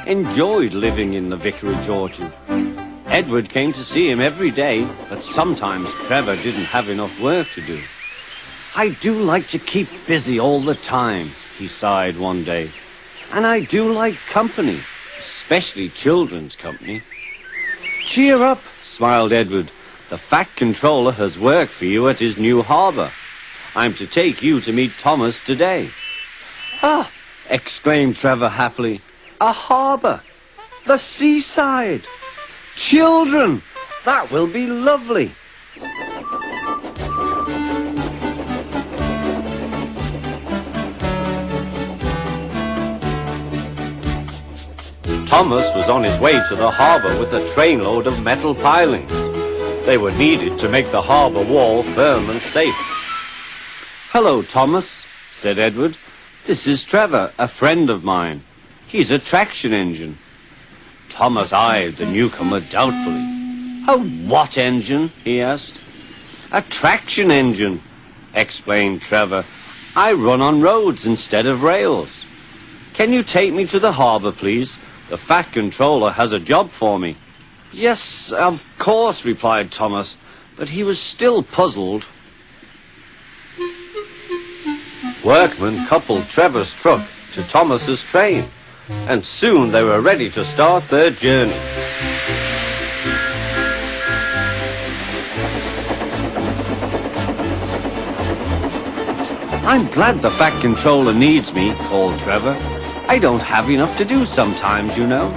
enjoyed living in the vicarage orchard. Edward came to see him every day, but sometimes Trevor didn't have enough work to do. "I do like to keep busy all the time," he sighed one day. "And I do like company, especially children's company." "Cheer up," smiled Edward. "The Fat Controller has work for you at his new harbour. I'm to take you to meet Thomas today." "Ah!" exclaimed Trevor happily. "A harbour! The seaside! Children! That will be lovely!" Thomas was on his way to the harbour with a trainload of metal pilings. They were needed to make the harbour wall firm and safe. "Hello, Thomas," said Edward. "This is Trevor, a friend of mine. He's a traction engine." Thomas eyed the newcomer doubtfully. "A what engine?" he asked. "A traction engine," explained Trevor. "I run on roads instead of rails. Can you take me to the harbour, please? The Fat Controller has a job for me." "Yes, of course," replied Thomas, but he was still puzzled. Workmen coupled Trevor's truck to Thomas's train, and soon they were ready to start their journey. "I'm glad the Fat Controller needs me," called Trevor. "I don't have enough to do sometimes, you know,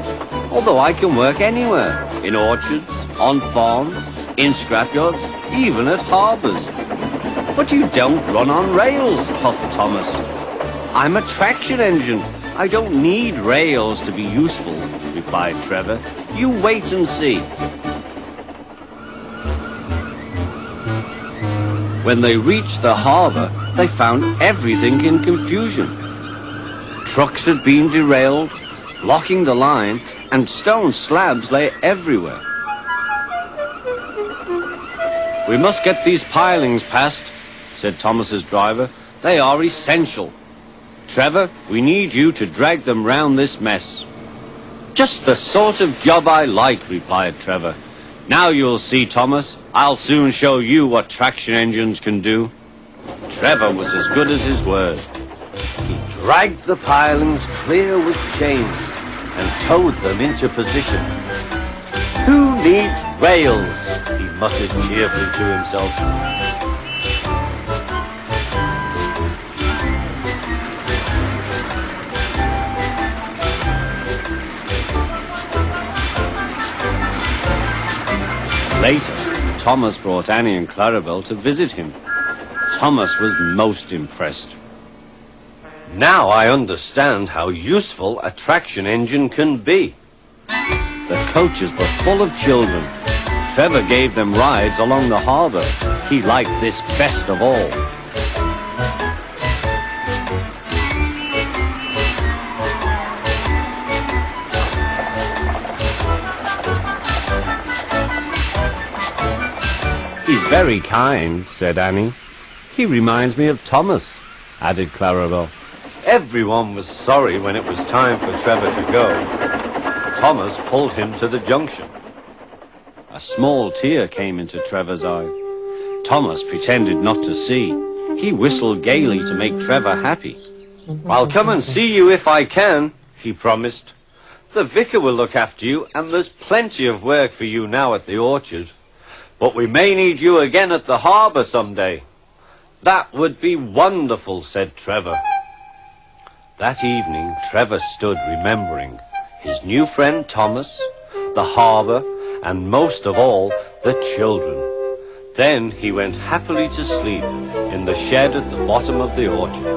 although I can work anywhere, in orchards, on farms, in scrapyards, even at harbours." "But you don't run on rails," puffed Thomas. "I'm a traction engine. I don't need rails to be useful," replied Trevor. "You wait and see." When they reached the harbour, they found everything in confusion. Trucks had been derailed, blocking the line, and stone slabs lay everywhere. "We must get these pilings past," said Thomas's driver. "They are essential. Trevor, we need you to drag them round this mess." "Just the sort of job I like," replied Trevor. "Now you'll see, Thomas. I'll soon show you what traction engines can do." Trevor was as good as his word. He dragged the pilings clear with chains and towed them into position. "Who needs rails?" he muttered cheerfully to himself. Later, Thomas brought Annie and Clarabelle to visit him. Thomas was most impressed. "Now I understand how useful a traction engine can be." The coaches were full of children. Trevor gave them rides along the harbour. He liked this best of all. "He's very kind," said Annie. "He reminds me of Thomas," added Clarabelle. Everyone was sorry when it was time for Trevor to go. Thomas pulled him to the junction. A small tear came into Trevor's eye. Thomas pretended not to see. He whistled gaily to make Trevor happy. "I'll come and see you if I can," he promised. "The vicar will look after you, and there's plenty of work for you now at the orchard. But we may need you again at the harbour someday." "That would be wonderful," said Trevor. That evening, Trevor stood remembering his new friend Thomas, the harbour, and most of all, the children. Then he went happily to sleep in the shed at the bottom of the orchard.